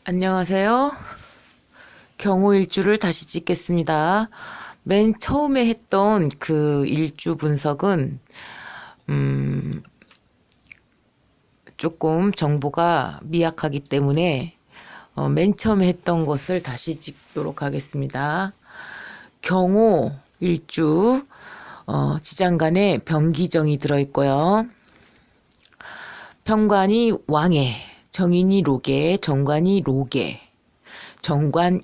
안녕하세요. 경호 일주를 다시 찍겠습니다. 맨 처음에 했던 그 일주 분석은 조금 정보가 미약하기 때문에 맨 처음에 했던 것을 다시 찍도록 하겠습니다. 경호 일주 지장간에 병기정이 들어있고요. 평관이 왕에, 정인이 로게, 정관이 로게, 정관,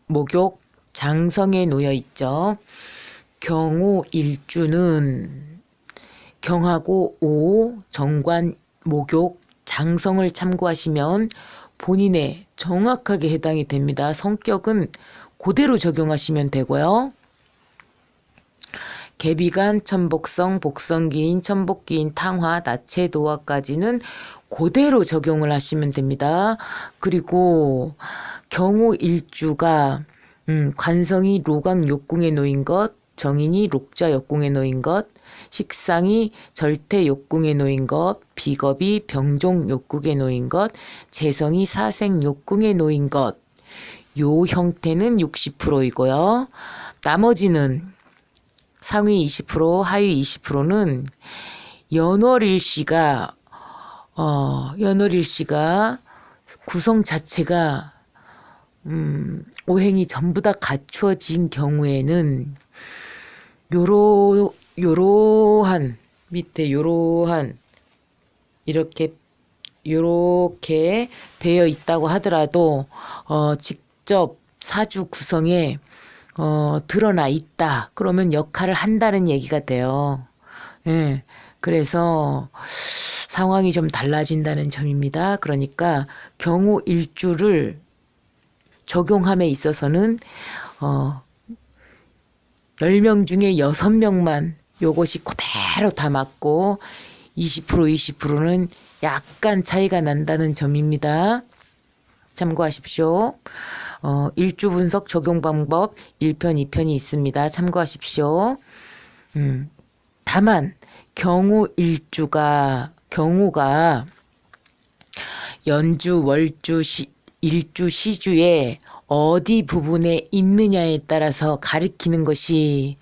목욕, 장성에 놓여 있죠. 경호 일주는 경하고 오, 정관, 목욕, 장성을 참고하시면 본인에 정확하게 해당이 됩니다. 성격은 그대로 적용하시면 되고요. 개비간, 천복성, 복성기인, 천복기인, 탕화, 나체, 도화까지는 그대로 적용을 하시면 됩니다. 그리고 경호 일주가 관성이 로강 욕궁에 놓인 것, 정인이 록자 역궁에 놓인 것, 식상이 절태 욕궁에 놓인 것, 비겁이 병종 욕궁에 놓인 것, 재성이 사생 욕궁에 놓인 것, 요 형태는 60%이고요. 나머지는 상위 20%, 하위 20%는 연월일시가 구성 자체가 오행이 전부 다 갖추어진 경우에는 요러한 밑에 요러한 이렇게 되어 있다고 하더라도 직접 사주 구성에 드러나 있다. 그러면 역할을 한다는 얘기가 돼요. 예. 그래서 상황이 좀 달라진다는 점입니다. 그러니까 경우 일주를 적용함에 있어서는 10명 중에 6명만 요것이 그대로 다 맞고 20%는 약간 차이가 난다는 점입니다. 참고하십시오. 일주 분석 적용 방법 1편, 2편이 있습니다. 참고하십시오. 다만 경우 경우가 연주, 월주, 일주, 시주에 어디 부분에 있느냐에 따라서 가리키는 것이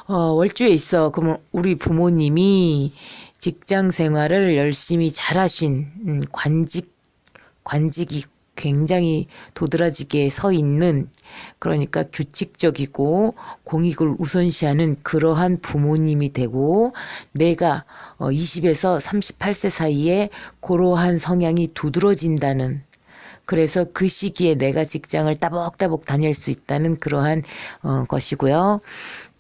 월주에 있어. 그러면 우리 부모님이 직장 생활을 열심히 잘하신 관직이 굉장히 도드라지게 서 있는, 그러니까 규칙적이고 공익을 우선시하는 그러한 부모님이 되고, 내가 20에서 38세 사이에 그러한 성향이 두드러진다는, 그래서 그 시기에 내가 직장을 따복따복 다닐 수 있다는 그러한 것이고요.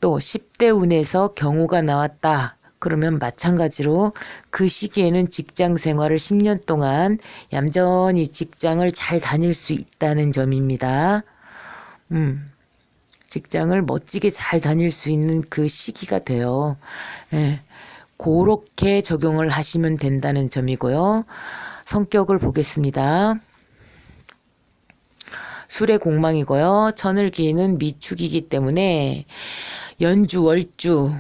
또 10대 운에서 경우가 나왔다. 그러면 마찬가지로 그 시기에는 직장 생활을 10년 동안 얌전히 직장을 잘 다닐 수 있다는 점입니다. 직장을 멋지게 잘 다닐 수 있는 그 시기가 돼요. 예, 그렇게 적용을 하시면 된다는 점이고요. 성격을 보겠습니다. 술의 공망이고요. 천을귀인은 미축이기 때문에 연주, 월주,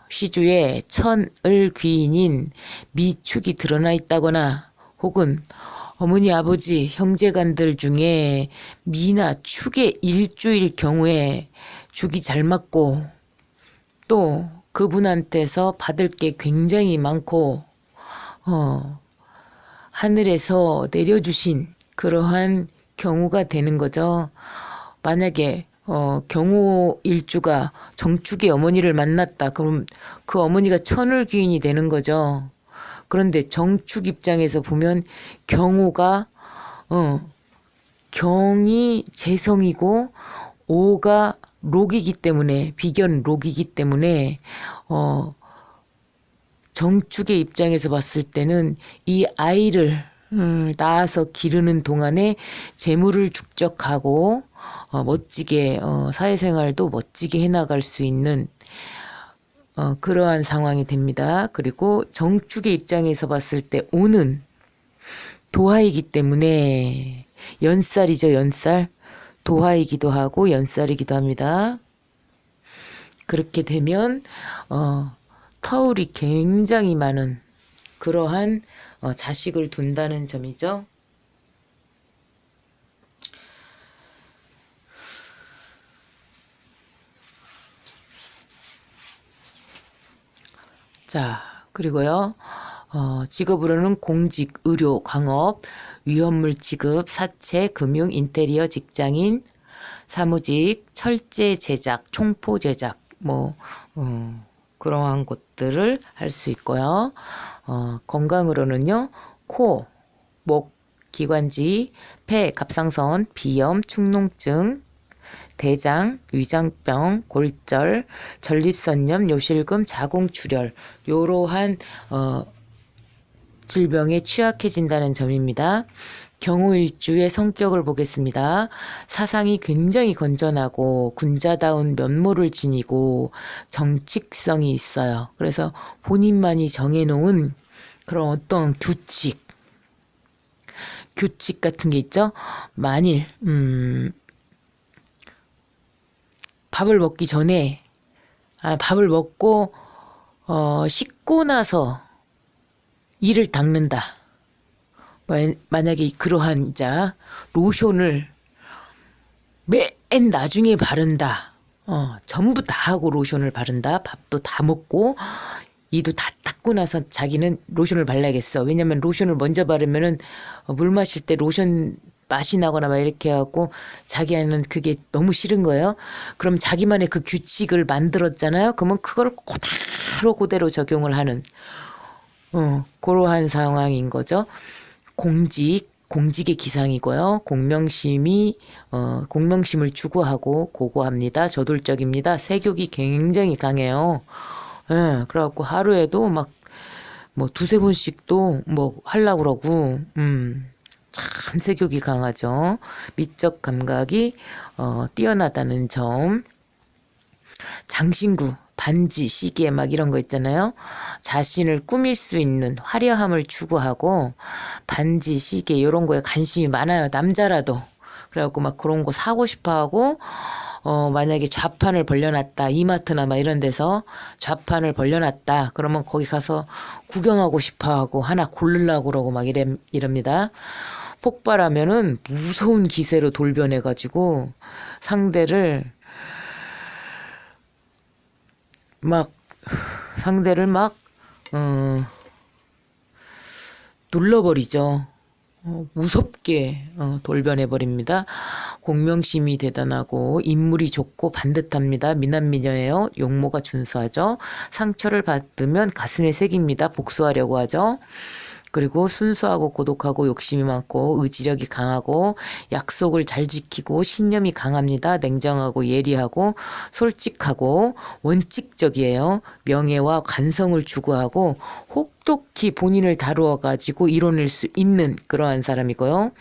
시주에 천을귀인인 미축이 드러나 있다거나, 혹은 어머니, 아버지, 형제간들 중에 미나 축의 일주일 경우에 죽이 잘 맞고 또 그분한테서 받을 게 굉장히 많고 하늘에서 내려주신 그러한 경우가 되는 거죠. 만약에 경우 일주가 정축의 어머니를 만났다. 그럼 그 어머니가 천을귀인이 되는 거죠. 그런데 정축 입장에서 보면 경우가 경이 재성이고 오가 록이기 때문에, 비견 록이기 때문에 정축의 입장에서 봤을 때는 이 아이를 낳아서 기르는 동안에 재물을 축적하고 멋지게 사회생활도 멋지게 해나갈 수 있는 그러한 상황이 됩니다. 그리고 정축의 입장에서 봤을 때 오는 도화이기 때문에 연살이죠. 연살. 도화이기도 하고 연살이기도 합니다. 그렇게 되면 터울이 굉장히 많은 그러한 자식을 둔다는 점이죠. 자, 그리고요. 직업으로는 공직, 의료, 광업, 위험물 취급, 사채, 금융, 인테리어, 직장인, 사무직, 철제 제작, 총포 제작, 그러한 것들을 할 수 있고요. 건강으로는요, 코, 목, 기관지, 폐, 갑상선, 비염, 축농증, 대장, 위장병, 골절, 전립선염, 요실금, 자궁출혈, 요러한 질병에 취약해진다는 점입니다. 경우일주의 성격을 보겠습니다. 사상이 굉장히 건전하고 군자다운 면모를 지니고 정직성이 있어요. 그래서 본인만이 정해놓은 그런 어떤 규칙 같은 게 있죠. 만일 밥을 먹기 전에 밥을 먹고 씻고 나서 이를 닦는다. 만약에 그러한 로션을 맨 나중에 바른다. 전부 다 하고 로션을 바른다. 밥도 다 먹고 이도 다 닦고 나서 자기는 로션을 발라야겠어. 왜냐면 로션을 먼저 바르면은 물 마실 때 로션 맛이 나거나 막 이렇게 해갖고 자기는 그게 너무 싫은 거예요. 그럼 자기만의 그 규칙을 만들었잖아요. 그러면 그걸 그대로 적용을 하는 그러한 상황인 거죠. 공직의 기상이고요. 공명심을 추구하고 고고합니다. 저돌적입니다. 세욕이 굉장히 강해요. 예, 그래갖고 하루에도 막 두세 번씩도 하려고 그러고, 참 세욕이 강하죠. 미적 감각이 뛰어나다는 점. 장신구, 반지, 시계 막 이런 거 있잖아요. 자신을 꾸밀 수 있는 화려함을 추구하고 반지, 시계 이런 거에 관심이 많아요. 남자라도. 그래갖고 막 그런 거 사고 싶어 하고 만약에 좌판을 벌려놨다. 이마트나 막 이런 데서 좌판을 벌려놨다. 그러면 거기 가서 구경하고 싶어 하고 하나 고르려고 그러고 막 이럽니다. 폭발하면은 무서운 기세로 돌변해가지고 상대를 눌러버리죠. 무섭게 돌변해버립니다. 공명심이 대단하고 인물이 좋고 반듯합니다. 미남미녀예요. 용모가 준수하죠. 상처를 받으면 가슴에 새깁니다. 복수하려고 하죠. 그리고 순수하고 고독하고 욕심이 많고 의지력이 강하고 약속을 잘 지키고 신념이 강합니다. 냉정하고 예리하고 솔직하고 원칙적이에요. 명예와 관성을 추구하고 혹독히 본인을 다루어 가지고 이뤄낼 수 있는 그러한 사람이고요.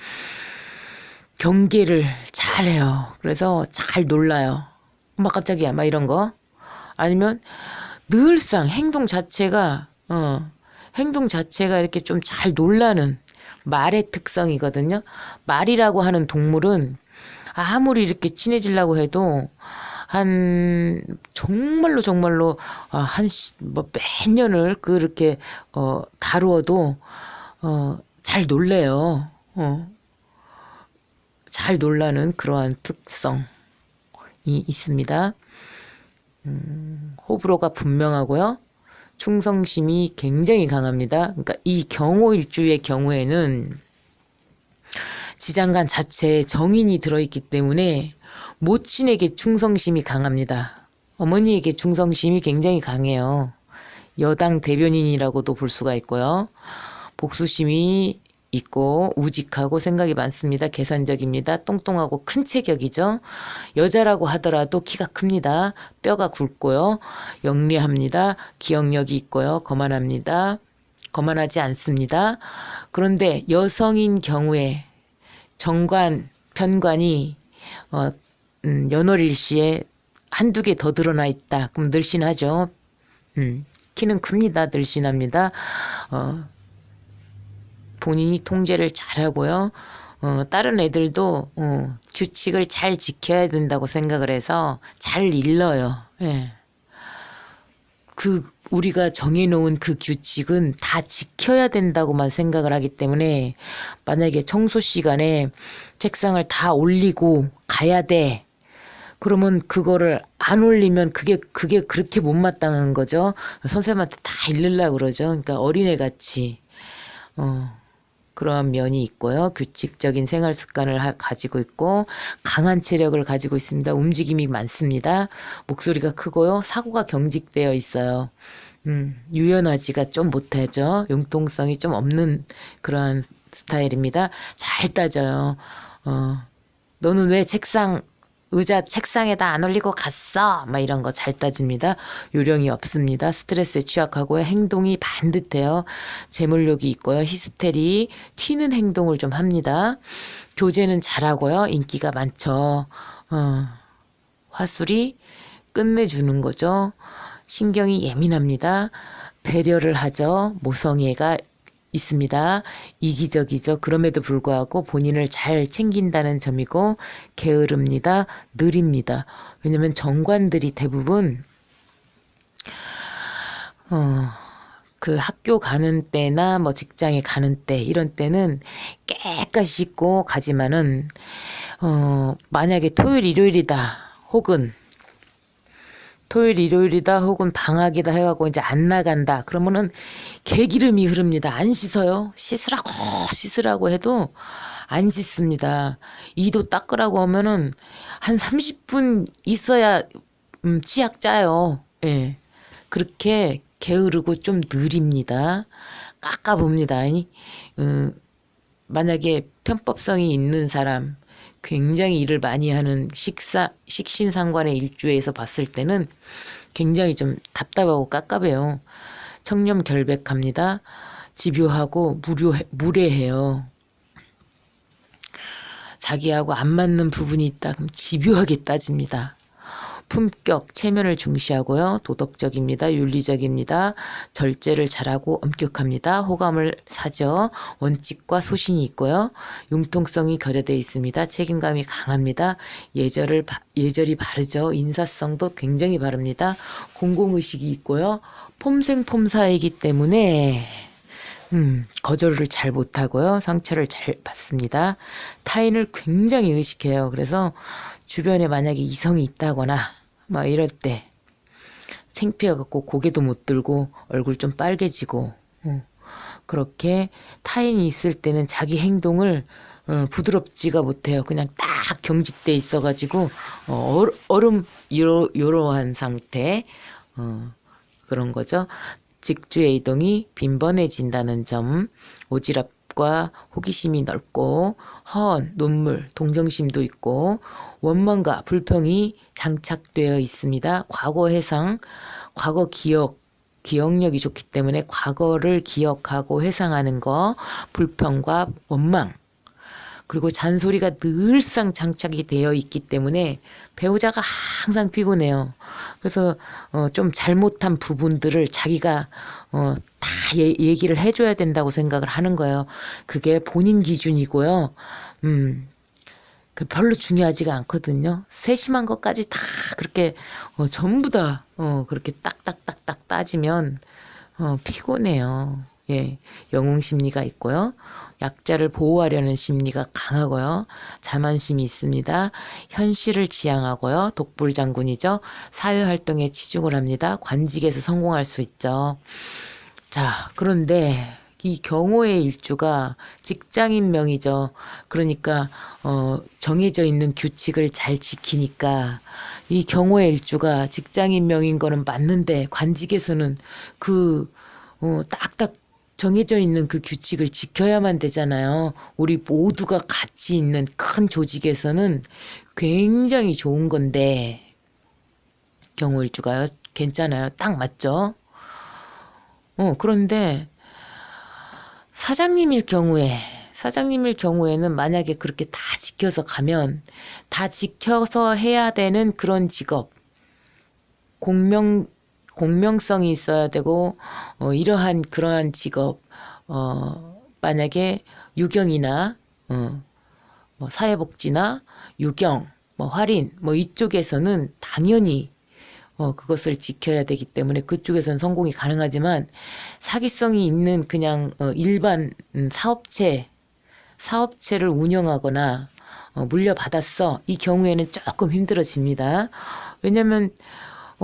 경계를 잘해요. 그래서 잘 놀라요. 깜짝이야 막 이런 거. 아니면 늘상 행동 자체가 이렇게 좀 잘 놀라는 말의 특성이거든요. 말이라고 하는 동물은 아무리 이렇게 친해지려고 해도 정말로 몇 년을 그렇게 다루어도 잘 놀래요. 잘 놀라는 그러한 특성이 있습니다. 호불호가 분명하고요. 충성심이 굉장히 강합니다. 그러니까 이 경호일주의 경우에는 지장간 자체에 정인이 들어있기 때문에 모친에게 충성심이 강합니다. 어머니에게 충성심이 굉장히 강해요. 여당 대변인이라고도 볼 수가 있고요. 복수심이 있고 우직하고 생각이 많습니다. 계산적입니다. 똥똥하고 큰 체격이죠. 여자라고 하더라도 키가 큽니다. 뼈가 굵고요. 영리합니다. 기억력이 있고요. 거만하지 않습니다. 그런데 여성인 경우에 편관이 연월일시에 한두 개 더 드러나 있다. 그럼 늘씬하죠. 키는 큽니다. 늘씬합니다. 본인이 통제를 잘하고요. 다른 애들도 규칙을 잘 지켜야 된다고 생각을 해서 잘 일러요. 예. 우리가 정해놓은 그 규칙은 다 지켜야 된다고만 생각을 하기 때문에 만약에 청소 시간에 책상을 다 올리고 가야 돼. 그러면 그거를 안 올리면 그게 그렇게 못마땅한 거죠. 선생님한테 다 읽으려고 그러죠. 그러니까 어린애같이 그러한 면이 있고요. 규칙적인 생활 습관을 가지고 있고 강한 체력을 가지고 있습니다. 움직임이 많습니다. 목소리가 크고요. 사고가 경직되어 있어요. 유연하지가 좀 못하죠. 융통성이 좀 없는 그러한 스타일입니다. 잘 따져요. 너는 왜 의자 책상에다 안 올리고 갔어? 막 이런 거 잘 따집니다. 요령이 없습니다. 스트레스에 취약하고요. 행동이 반듯해요. 재물욕이 있고요. 히스테리, 튀는 행동을 좀 합니다. 교제는 잘하고요. 인기가 많죠. 화술이 끝내주는 거죠. 신경이 예민합니다. 배려를 하죠. 모성애가 있습니다. 이기적이죠. 그럼에도 불구하고 본인을 잘 챙긴다는 점이고 게으릅니다. 느립니다. 왜냐면 정관들이 대부분 그 학교 가는 때나 뭐 직장에 가는 때 이런 때는 깨끗이 씻고 가지만은 만약에 토요일 일요일이다 혹은 방학이다 해갖고 이제 안 나간다. 그러면은 개기름이 흐릅니다. 안 씻어요. 씻으라고 해도 안 씻습니다. 이도 닦으라고 하면은 한 30분 있어야 치약 짜요. 예. 그렇게 게으르고 좀 느립니다. 깎아봅니다. 만약에 편법성이 있는 사람, 굉장히 일을 많이 하는 식신상관의 일주에서 봤을 때는 굉장히 좀 답답하고 깝깝해요. 청렴결백합니다. 집요하고 무례해요. 자기하고 안 맞는 부분이 있다 그럼 집요하게 따집니다. 품격, 체면을 중시하고요. 도덕적입니다. 윤리적입니다. 절제를 잘하고 엄격합니다. 호감을 사죠. 원칙과 소신이 있고요. 융통성이 결여되어 있습니다. 책임감이 강합니다. 예절이 바르죠. 인사성도 굉장히 바릅니다. 공공의식이 있고요. 폼생폼사이기 때문에 거절을 잘 못하고요. 상처를 잘 받습니다. 타인을 굉장히 의식해요. 그래서 주변에 만약에 이성이 있다거나 막 이럴 때 창피해갖고 고개도 못 들고 얼굴 좀 빨개지고 그렇게 타인이 있을 때는 자기 행동을 부드럽지가 못해요. 그냥 딱 경직돼 있어가지고 얼음 요러한 상태 그런 거죠. 직주의 이동이 빈번해진다는 점, 오지랖과 호기심이 넓고 허언, 논물, 동정심도 있고 원망과 불평이 장착되어 있습니다. 과거 회상, 과거 기억력이 좋기 때문에 과거를 기억하고 회상하는 거, 불평과 원망, 그리고 잔소리가 늘상 장착이 되어 있기 때문에 배우자가 항상 피곤해요. 그래서 좀 잘못한 부분들을 자기가 다 얘기를 해줘야 된다고 생각을 하는 거예요. 그게 본인 기준이고요. 별로 중요하지가 않거든요. 세심한 것까지 다 그렇게 전부 다 그렇게 딱딱딱딱 따지면 피곤해요. 예, 영웅 심리가 있고요. 약자를 보호하려는 심리가 강하고요. 자만심이 있습니다. 현실을 지향하고요. 독불장군이죠. 사회활동에 치중을 합니다. 관직에서 성공할 수 있죠. 자, 그런데 이 경호의 일주가 직장인명이죠. 그러니까 정해져 있는 규칙을 잘 지키니까 이 경호의 일주가 직장인명인 거는 맞는데 관직에서는 딱딱 정해져 있는 그 규칙을 지켜야만 되잖아요. 우리 모두가 같이 있는 큰 조직에서는 굉장히 좋은 건데 경호일주가요. 괜찮아요. 딱 맞죠? 그런데 사장님일 경우에는 만약에 그렇게 다 지켜서 가면 다 지켜서 해야 되는 그런 직업, 공명성이 있어야 되고 이러한 그러한 직업 만약에 유경이나 뭐 사회복지나 유경, 뭐 할인 뭐 이쪽에서는 당연히 그것을 지켜야 되기 때문에 그쪽에서는 성공이 가능하지만 사기성이 있는 그냥 일반 사업체를 운영하거나 물려받았어. 이 경우에는 조금 힘들어집니다. 왜냐면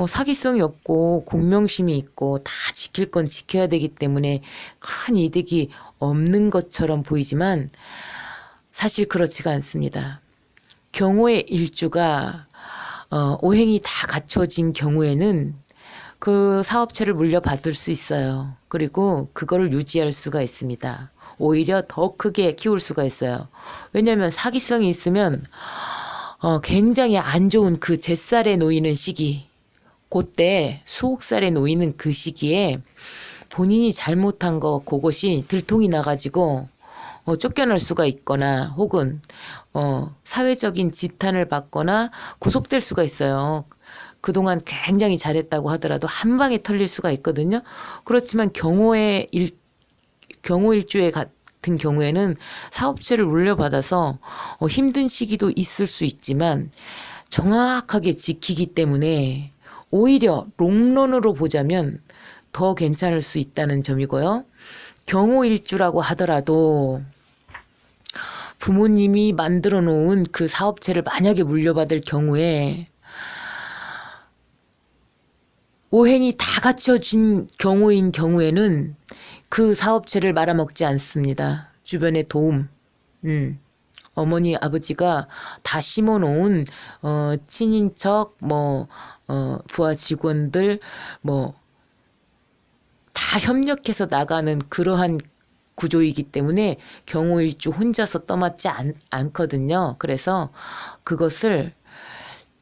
사기성이 없고 공명심이 있고 다 지킬 건 지켜야 되기 때문에 큰 이득이 없는 것처럼 보이지만 사실 그렇지가 않습니다. 경우의 일주가 오행이 다 갖춰진 경우에는 그 사업체를 물려받을 수 있어요. 그리고 그거를 유지할 수가 있습니다. 오히려 더 크게 키울 수가 있어요. 왜냐하면 사기성이 있으면 굉장히 안 좋은 그 잿살에 놓이는 시기, 그때 수옥살에 놓이는 그 시기에 본인이 잘못한 거 그것이 들통이 나가지고 쫓겨날 수가 있거나 혹은 사회적인 지탄을 받거나 구속될 수가 있어요. 그동안 굉장히 잘했다고 하더라도 한 방에 털릴 수가 있거든요. 그렇지만 경호일주에 같은 경우에는 사업체를 물려받아서 힘든 시기도 있을 수 있지만 정확하게 지키기 때문에 오히려 롱런으로 보자면 더 괜찮을 수 있다는 점이고요. 경호일주라고 하더라도 부모님이 만들어 놓은 그 사업체를 만약에 물려받을 경우에 오행이 다 갖춰진 경우인 경우에는 그 사업체를 말아먹지 않습니다. 주변의 도움, 어머니 아버지가 다 심어놓은 친인척, 부하 직원들, 다 협력해서 나가는 그러한 구조이기 때문에 경호일주 혼자서 떠맡지 않거든요. 그래서 그것을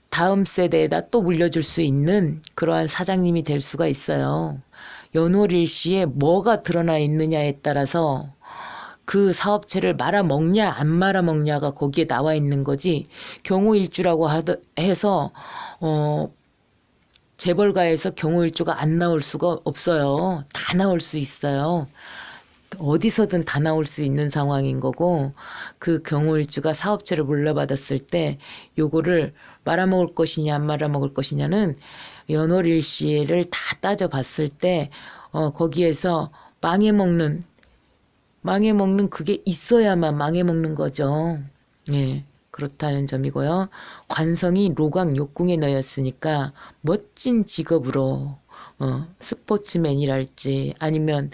다음 세대에다 또 물려줄 수 있는 그러한 사장님이 될 수가 있어요. 연월일시에 뭐가 드러나 있느냐에 따라서 그 사업체를 말아먹냐 안 말아먹냐가 거기에 나와 있는 거지, 경호일주라고 해서 재벌가에서 경호일주가 안 나올 수가 없어요. 다 나올 수 있어요. 어디서든 다 나올 수 있는 상황인 거고, 그 경호일주가 사업체를 물려받았을 때 요거를 말아먹을 것이냐 안 말아먹을 것이냐는 연월일시를 다 따져봤을 때 거기에서 망해먹는 그게 있어야만 망해먹는 거죠. 예, 그렇다는 점이고요. 관성이 로강 욕궁에 놓였으니까 멋진 직업으로 스포츠맨이랄지 아니면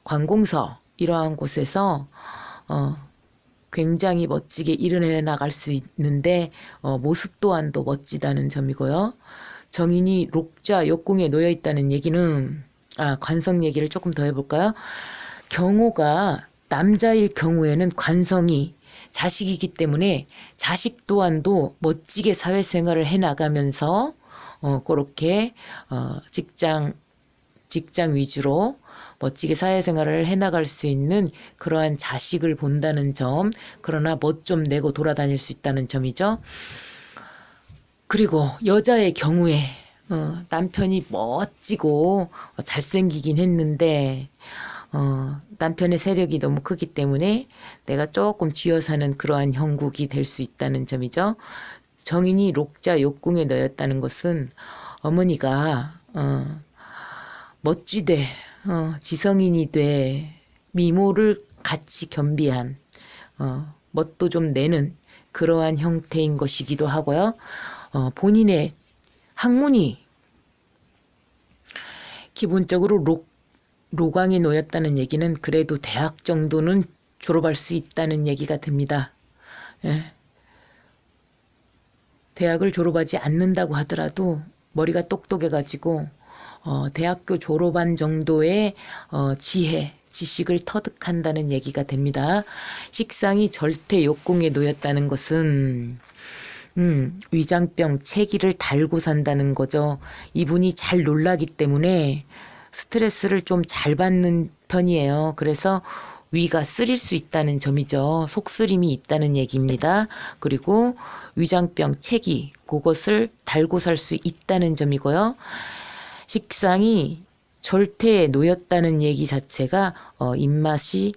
관공서 이러한 곳에서 굉장히 멋지게 일을 해나갈 수 있는데 모습 또한도 멋지다는 점이고요. 정인이 록자 욕궁에 놓여 있다는 얘기는, 관성 얘기를 조금 더 해볼까요? 경호가 남자일 경우에는 관성이 자식이기 때문에 자식 또한도 멋지게 사회생활을 해나가면서 그렇게 직장 위주로 멋지게 사회생활을 해나갈 수 있는 그러한 자식을 본다는 점, 그러나 멋 좀 내고 돌아다닐 수 있다는 점이죠. 그리고 여자의 경우에 남편이 멋지고 잘생기긴 했는데 남편의 세력이 너무 크기 때문에 내가 조금 쥐어사는 그러한 형국이 될 수 있다는 점이죠. 정인이 록자 욕궁에 놓였다는 것은 어머니가 멋지되 지성인이 돼 미모를 같이 겸비한 멋도 좀 내는 그러한 형태인 것이기도 하고요. 본인의 학문이 기본적으로 로강에 놓였다는 얘기는 그래도 대학 정도는 졸업할 수 있다는 얘기가 됩니다. 예. 대학을 졸업하지 않는다고 하더라도 머리가 똑똑해가지고 대학교 졸업한 정도의 지식을 터득한다는 얘기가 됩니다. 식상이 절대 욕궁에 놓였다는 것은 위장병 체기를 달고 산다는 거죠. 이분이 잘 놀라기 때문에 스트레스를 좀 잘 받는 편이에요. 그래서 위가 쓰릴 수 있다는 점이죠. 속쓰림이 있다는 얘기입니다. 그리고 위장병 체기, 그것을 달고 살 수 있다는 점이고요. 식상이 절대에 놓였다는 얘기 자체가 입맛이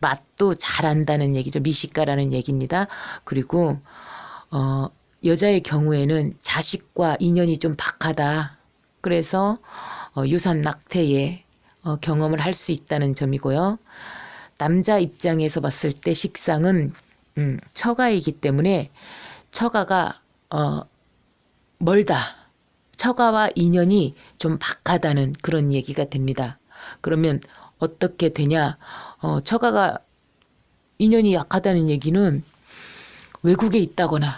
맛도 잘한다는 얘기죠. 미식가라는 얘기입니다. 그리고 여자의 경우에는 자식과 인연이 좀 박하다. 그래서 유산 낙태에 경험을 할 수 있다는 점이고요. 남자 입장에서 봤을 때 식상은 처가이기 때문에 처가가 멀다. 처가와 인연이 좀 박하다는 그런 얘기가 됩니다. 그러면 어떻게 되냐? 처가가 인연이 약하다는 얘기는 외국에 있다거나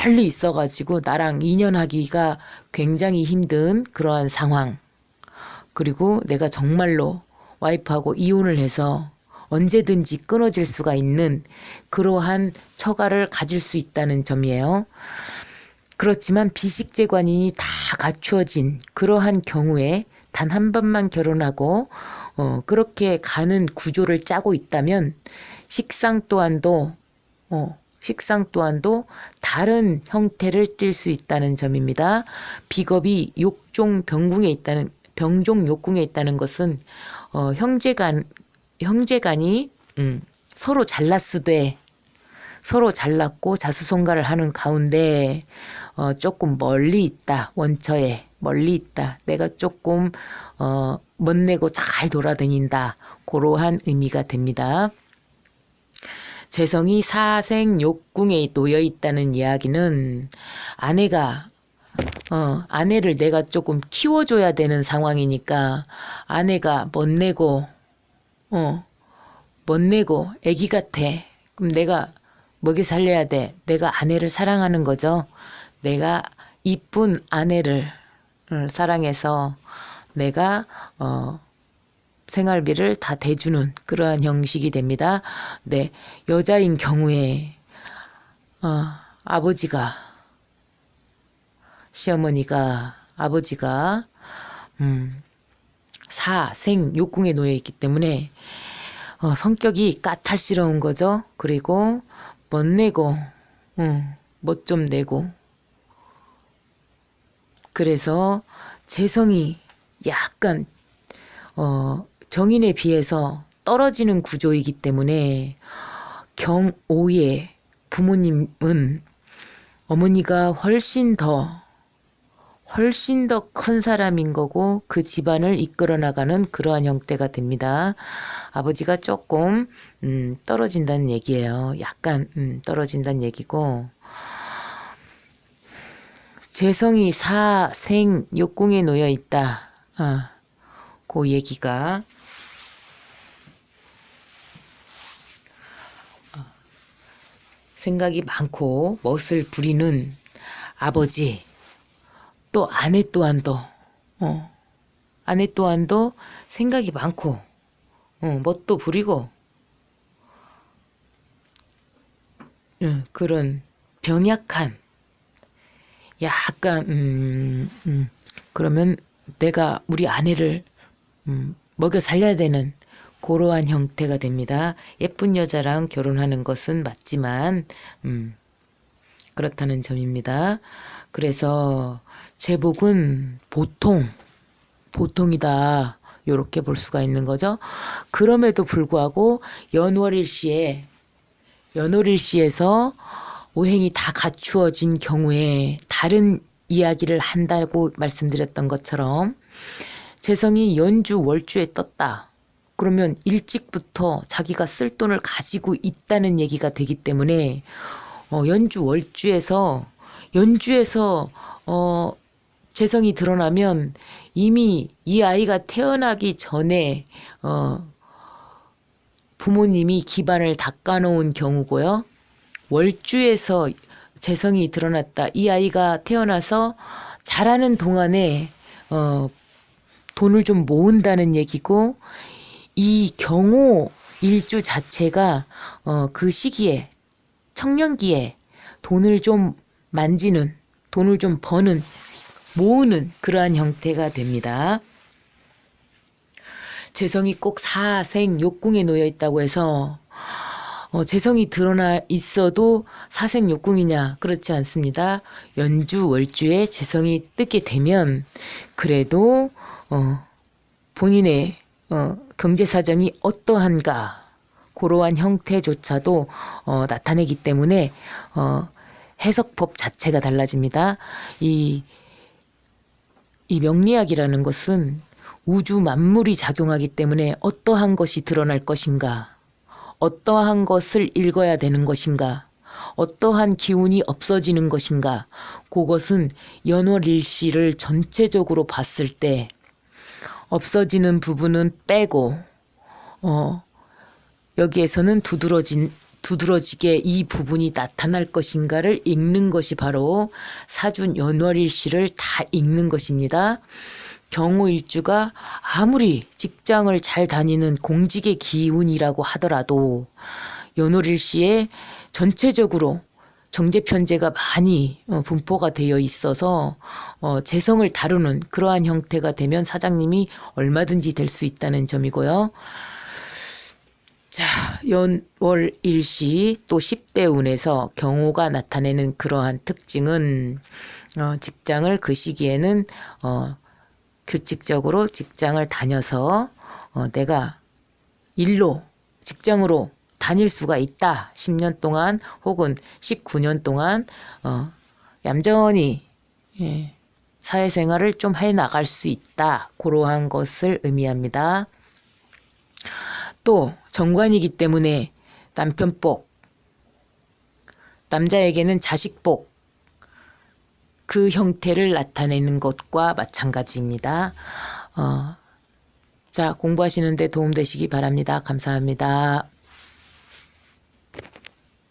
멀리 있어가지고 나랑 인연하기가 굉장히 힘든 그러한 상황. 그리고 내가 정말로 와이프하고 이혼을 해서 언제든지 끊어질 수가 있는 그러한 처가를 가질 수 있다는 점이에요. 그렇지만 비식재관이 다 갖추어진 그러한 경우에 단 한 번만 결혼하고 그렇게 가는 구조를 짜고 있다면 식상 또한도 다른 형태를 띌 수 있다는 점입니다. 비겁이 병종 욕궁에 있다는 것은 형제간이 서로 잘났으되 서로 잘났고 자수성가를 하는 가운데 조금 멀리 있다. 원처에 멀리 있다. 내가 조금 멋내고 잘 돌아다닌다. 그러한 의미가 됩니다. 재성이 사생욕궁에 놓여 있다는 이야기는 아내를 내가 조금 키워줘야 되는 상황이니까 아내가 멋내고 애기 같아. 그럼 내가 먹여 살려야 돼. 내가 아내를 사랑하는 거죠. 내가 이쁜 아내를 사랑해서 내가 생활비를 다 대주는 그러한 형식이 됩니다. 네, 여자인 경우에 아버지가 사생욕궁에 놓여 있기 때문에 성격이 까탈스러운 거죠. 그리고 멋내고 멋 좀 내고 그래서 재성이 약간 정인에 비해서 떨어지는 구조이기 때문에 경오의 부모님은 어머니가 훨씬 더 큰 사람인 거고 그 집안을 이끌어 나가는 그러한 형태가 됩니다. 아버지가 조금 떨어진다는 얘기예요. 약간 떨어진다는 얘기고 재성이 사생욕궁에 놓여 있다. 그 얘기가 생각이 많고 멋을 부리는 아버지 또 아내 또한도 생각이 많고 멋도 부리고 그런 병약한 약간 그러면 내가 우리 아내를 먹여 살려야 되는 그러한 형태가 됩니다. 예쁜 여자랑 결혼하는 것은 맞지만 그렇다는 점입니다. 그래서 제복은 보통이다. 이렇게 볼 수가 있는 거죠. 그럼에도 불구하고 연월일시에서 오행이 다 갖추어진 경우에 다른 이야기를 한다고 말씀드렸던 것처럼 재성이 연주월주에 떴다. 그러면 일찍부터 자기가 쓸 돈을 가지고 있다는 얘기가 되기 때문에 연주에서 재성이 드러나면 이미 이 아이가 태어나기 전에 부모님이 기반을 닦아놓은 경우고요. 월주에서 재성이 드러났다. 이 아이가 태어나서 자라는 동안에 돈을 좀 모은다는 얘기고 이 경호 일주 자체가 그 시기에 청년기에 돈을 좀 만지는 돈을 좀 버는 모으는 그러한 형태가 됩니다. 재성이 꼭 사생욕궁에 놓여 있다고 해서 재성이 드러나 있어도 사생욕궁이냐? 그렇지 않습니다. 연주월주에 재성이 뜨게 되면 그래도 본인의 경제사정이 어떠한가 그러한 형태조차도 나타내기 때문에 해석법 자체가 달라집니다. 이 명리학이라는 것은 우주 만물이 작용하기 때문에 어떠한 것이 드러날 것인가, 어떠한 것을 읽어야 되는 것인가? 어떠한 기운이 없어지는 것인가? 그것은 연월일시를 전체적으로 봤을 때 없어지는 부분은 빼고 여기에서는 두드러지게 이 부분이 나타날 것인가를 읽는 것이 바로 사준 연월일시를 다 읽는 것입니다. 경우일주가 아무리 직장을 잘 다니는 공직의 기운이라고 하더라도 연월일시에 전체적으로 정제편제가 많이 분포가 되어 있어서 재성을 다루는 그러한 형태가 되면 사장님이 얼마든지 될 수 있다는 점이고요. 자, 연월일시 또 10대 운에서 경호가 나타내는 그러한 특징은 직장을 그 시기에는 규칙적으로 직장을 다녀서 내가 직장으로 다닐 수가 있다. 10년 동안 혹은 19년 동안 얌전히 사회생활을 좀 해나갈 수 있다. 그러한 것을 의미합니다. 또 정관이기 때문에 남편복, 남자에게는 자식복, 그 형태를 나타내는 것과 마찬가지입니다. 자, 공부하시는데 도움되시기 바랍니다. 감사합니다.